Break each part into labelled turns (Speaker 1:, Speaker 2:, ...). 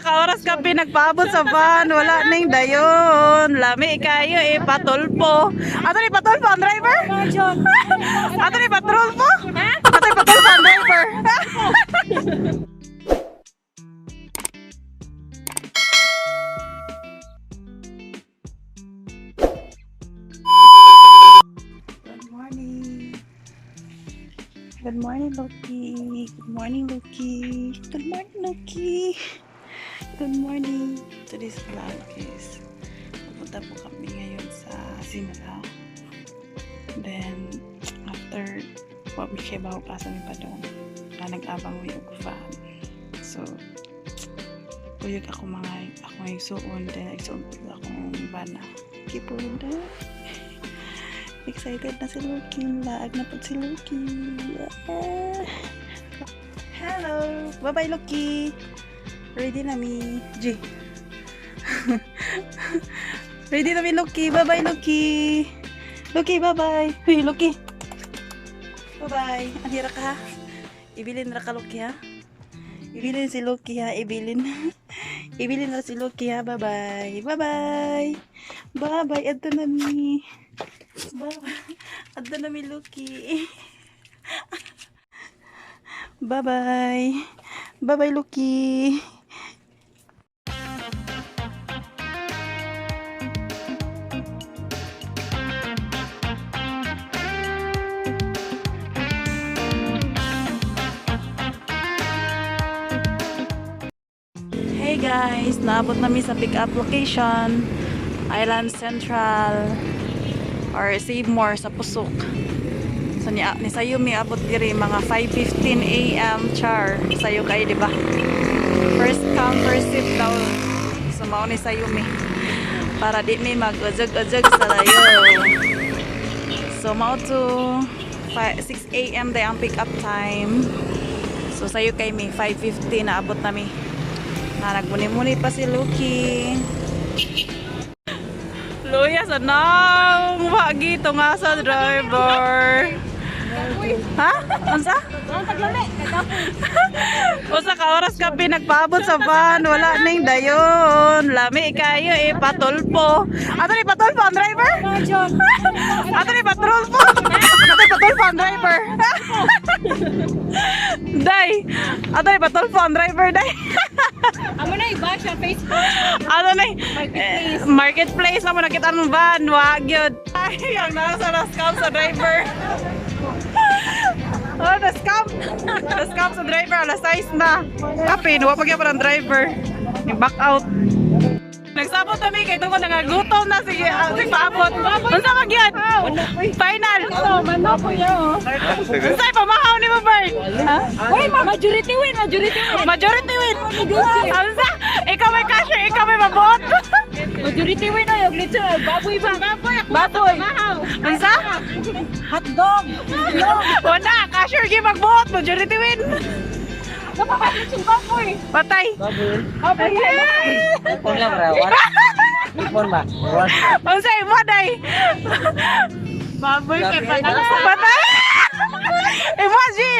Speaker 1: ka oras ka pinagpaabot sa van, wala ning dayon. Lami kayo patulpo. Ato ni patulpo ang driver? Ato ni patulpo? Ato ni patulpo ang driver? Good morning, Loki. Good morning, Loki. Good morning, Loki. Good morning. Today's vlog is pupunta po kami ngayon sa Simla. Then, after pabikhibaw pa sa pa doon, nag-abang uyog van. So, uyog ako yung suon. Then, nagsuon po akong bana. Keep on that. Excited na si Loki. Laag na po si Loki. Hello! Bye-bye, Loki! Ready na mi. G. Ready na mi, Loki. Bye-bye, Loki. Loki, bye-bye. Hey, Loki. Bye-bye. Anira ka, ha? Ibilin na ka, Loki, ha? Ibilin si Loki, ha? Ibilin. Ibilin na si Loki, ha? Bye-bye. Bye-bye. Bye-bye. Ato na mi. Adda na mi Loki. Bye-bye. Bye-bye, Loki. Hey guys, naabot namin sa pick-up location, Island Central or Save More sa Pusok. So ni Sayumi abot diri mga 5:15 AM char. Sayo kay di ba? First come first sip daw. So mao ni Sayumi. Para di mi mag-ujag-ujag sa layo. So mao to 6 AM day ang pick up time. So sayo kay mi 5:15 na abot nami. Na nagmuni-muni pa si Loki. Luya sa nang wagi to nga sa driver. Ha? Unsa? Usa ka oras ka pinagpaabot sa van, wala ning dayon. Lami kayo patulpo. Ato ni patulpo ang driver? Ato ni patulpo. Ato ni patulpo ang driver. Day. Ato ni patulpo ang driver, day.
Speaker 2: Amo na iba siya Facebook.
Speaker 1: Ano na marketplace na mo nakita ng van. Wag yun. Ay, ang nasa na-scam sa driver. Oh, na-scam. Na-scam sa driver. Alas 6 na. Kapin, wapag yan pa ng driver. Nag-back out. Nagsabot kami kay tungkol nangagutom na sige paabot. Unsa man gyud? Final.
Speaker 2: Mano ko yo.
Speaker 1: Unsay pamahaw ni mo, Bert? Ha?
Speaker 2: Uy, majority win.
Speaker 1: Majority win. Unsa? Ikaw may cashier, ikaw may mabot.
Speaker 2: Majority win ay glitch baboy ba?
Speaker 1: Baboy. Unsa?
Speaker 2: Hotdog.
Speaker 1: Wala, cashier gi magbot, majority win.
Speaker 2: Napapatid si baboy.
Speaker 1: Patay.
Speaker 2: Baboy.
Speaker 3: Phone lang ra. Phone ba?
Speaker 1: Unsay mo day? Baboy kay patay. Patay. Emoji.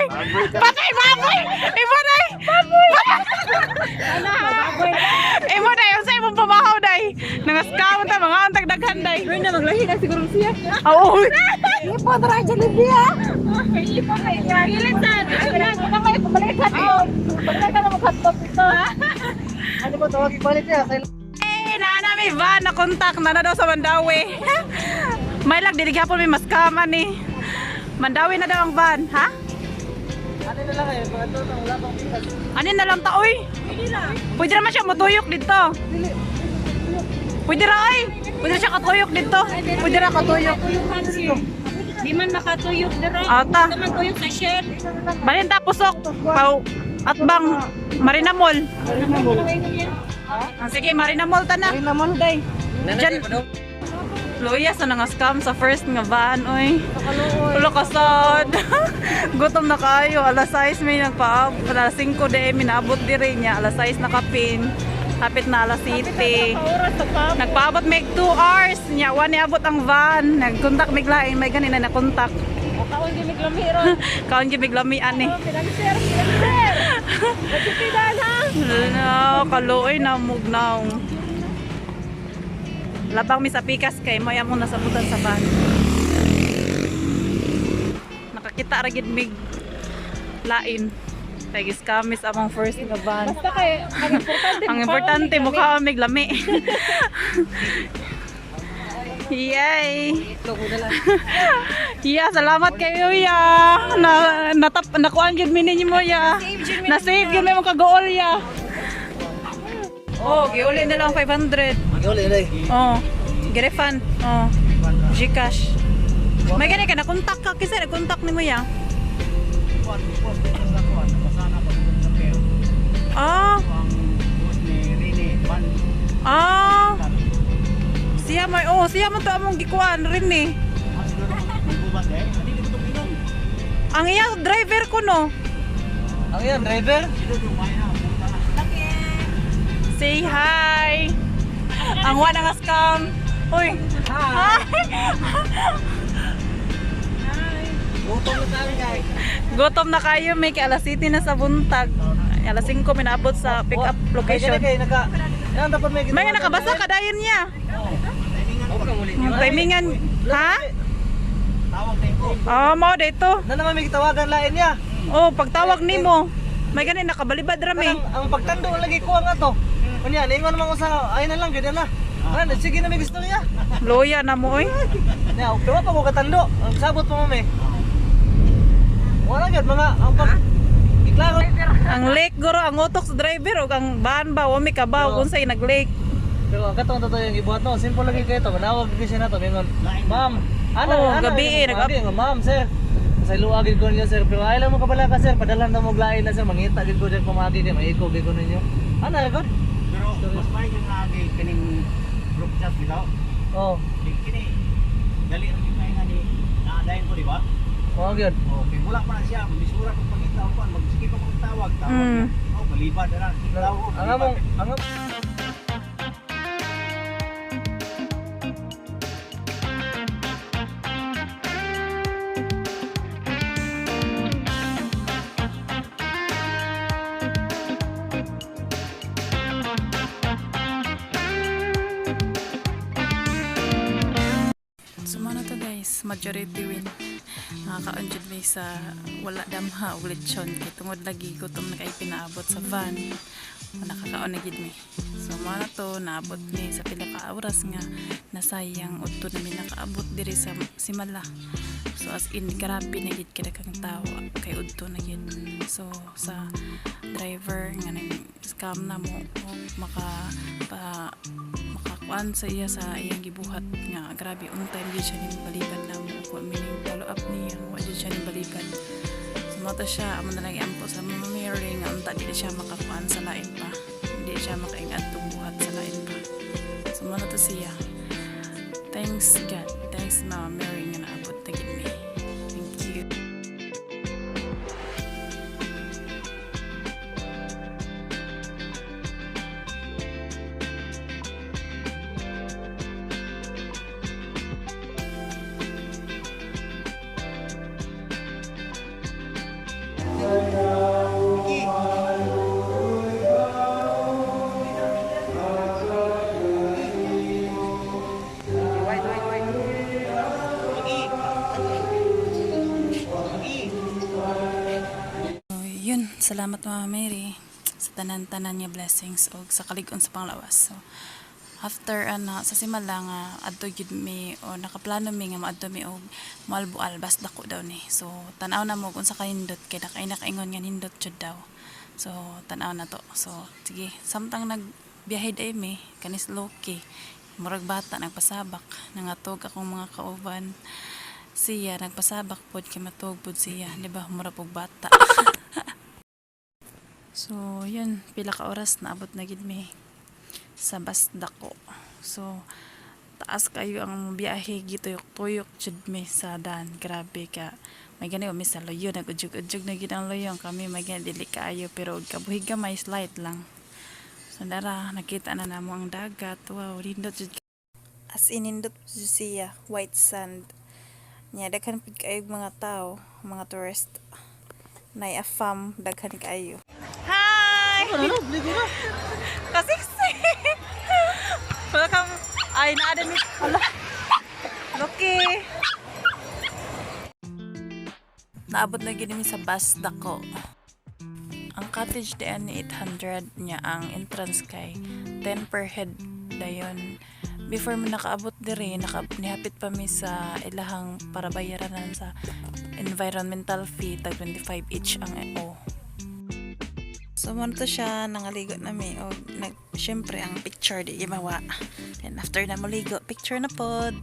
Speaker 1: Patay baboy. Imo day. Baboy.
Speaker 2: Baboy.
Speaker 1: Imo day, unsay mo pamahaw day? Nangaskaw ta mga antag daghan day.
Speaker 2: Uy na maglahi na siguro siya.
Speaker 1: Oo.
Speaker 2: Ipo dra Jollibee ha. Ipo kay Ilisan. Ano may pabalikan mo? Pabalikan mo hotdog ito ha.
Speaker 3: Ano ba tawag ibalik niya?
Speaker 1: Nana may van na kontak na daw sa Mandawi. May lag dili gyapon may maskaman ni. Mandawi na daw ang van, ha?
Speaker 3: Ano na lang eh, mga to wala pang pitas.
Speaker 1: Anin na lang ta oy. Pwede naman siya matuyok dito. Pwede ra ay. Pwede siya katuyok dito. Pwede ra katuyok.
Speaker 2: Di man makatuyok dira.
Speaker 1: Ata.
Speaker 2: Di man tuyok sa shed.
Speaker 1: Balin ta pusok. Pau atbang Marina Mall. Sige, Marina Mall ta na.
Speaker 3: Marina Mall day.
Speaker 1: Diyan. Luya sa nangaskam sa first nga van, oy. Tulo kasad. Gutom na kayo. Alas 6 may nagpaabot. Alas 5 de minabot diri niya. Alas 6 nakapin. Hapit na alas 7. Nagpaabot may 2 hours. Nya, wani abot ang van. Nagkontak may lain. May ganina na kontak.
Speaker 2: Kaon gi miglami ron.
Speaker 1: Kaon gi miglami ani.
Speaker 2: Pinag-share. Pinag-share.
Speaker 1: No, kaluoy na mugnaw. Labang mi sa pikas kay maya mo nasabutan sa van. Nakakita ra gid mig lain. Tagis kamis among first nga van.
Speaker 2: Basta kay ang importante
Speaker 1: Ang importante mukha mig lami. Yay! Yeah, salamat kayo ya. Nakuan gid mi ninyo mo ya. Na-save gid mi mo ka-goal ya. Oh, giuli na lang 500.
Speaker 3: Uli uli.
Speaker 1: Oh, gi-refund. Oh, Gcash. May gani ka na kontak ka kasi na-contact nimo ya. Ah. Ah. Siya man to among gikuan rin ni. Ang iya driver ko no.
Speaker 3: Ang yan, driver?
Speaker 1: Say hi. Ang wala nga scam. Uy. Hi.
Speaker 3: Gutom na tayo, guys.
Speaker 1: Gutom na kayo, may kay alas 7 na sa buntag. Alas 5 minabot sa pick up location.
Speaker 3: Yan, dapat may
Speaker 1: May nakabasa ka dayon niya. Yung timingan, ha? Oh, mo dito.
Speaker 3: Na naman may kitawagan lain niya.
Speaker 1: Oh, pagtawag nimo, may gani nakabalibad rami.
Speaker 3: Ang pagtando lagi ko nga to. Kunya, ningon naman ko sa ay na lang gid na. Ano, sige na may gusto niya.
Speaker 1: Loya na mo oy.
Speaker 3: Nya, pero pa ko katando. Ang sabot mo mami. Wala gid mga ang pag iklaro.
Speaker 1: Ang lake guro ang utok sa driver o ang van ba wami ka ba unsay nag-lake.
Speaker 3: Pero ang katong totoo yung gibuhat no, simple lagi kayo to. Manawag gid siya nato mingon. Ma'am,
Speaker 1: gabi
Speaker 3: ma'am, sir. Sa luagid ko niyo sir, pero ay lang mo kabala ka sir, padalhan na mo glain na sir, mangita gid ko diyan pamagi kay maiko gid ko ninyo. Ano gid?
Speaker 4: Pero mas may yung agi kaning group chat bitaw.
Speaker 3: Oh,
Speaker 4: Kini dali ra gyud kay nga ni naadayon ko di ba?
Speaker 3: oh gid.
Speaker 4: Okay, wala pa na siya. Bisura ko pangita ko magsige ko magtawag.
Speaker 1: Mm.
Speaker 4: Oh, malibad na.
Speaker 3: Ang among
Speaker 1: Sumano to guys, majority win. Nakakaon jud may sa wala damha ug lechon kay tungod lagi gutom na kay pinaabot sa van. Nakakaon na gid mi. So mano to naabot ni sa pila ka oras nga nasayang udto na mi nakaabot diri sa Simala. So as in grabe na gid kada kang tawo kay udto na gid. So sa driver nga nang scam na mo makakuan sa iya sa iyang gibuhat nga grabe on time gid siya ning balikan na mo ko meaning follow up niya wa gid siya ning balikan. Sumoto siya amo na lang iampo sa mga Mary nga unta di siya makakuan sa lain pa. Hindi siya makaingat tong buhat sa lain pa. Sumoto to siya. Thanks God. Thanks Mama Mary nga naabot na gid mi. Thank you. Yun, salamat Mama Mary sa tanan-tanan niya blessings o sa kalig-on sa panglawas. So, after sa Simala nga adto gyud mi o nakaplano mi nga maadto mi og Malbual bas dako daw ni. So, tan-aw na mo kung sa kanindot kay nakaingon nga nindot jud daw. So, tan-aw na to. So, sige, samtang nagbiyahe day mi kanis Loki. Murag bata nagpasabak nangatog akong mga kauban. Siya nagpasabak pod kay matug pod siya, di ba? Mura pog bata. So, yun, pila ka oras naabot na gid mi sa Basdako. So, taas kayo ang biyahe gituyok-tuyok jud mi sa dan. Grabe ka. May gani mi sa loyo nag-ujug-ujug na gid ang loyong kami may gani dili kaayo pero kabuhig ka may slight lang. So, dara nakita na namo ang dagat. Wow, nindot jud. As in nindot jud siya, white sand. Nya daghan pud kayo mga tao, mga tourist. Nay afam daghan kayo. Hi!
Speaker 3: Ano, bligo na.
Speaker 1: Kasiksi. Wala kang, ay, naada ni, wala. Loki. Naabot na gini sa bus dako. Ang cottage diyan ni 800 niya, ang entrance kay 10 per head dayon. Before mo nakaabot diri, nihapit pa mi sa ilahang para bayaran sa environmental fee, tag 25 each ang o. So mo to siya, nangaligo na mi o syempre ang picture di imawa. Then after na maligo, picture na pod.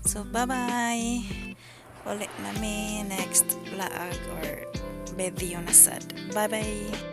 Speaker 1: So bye bye. Ulit na mi next vlog or video na sad. Bye bye.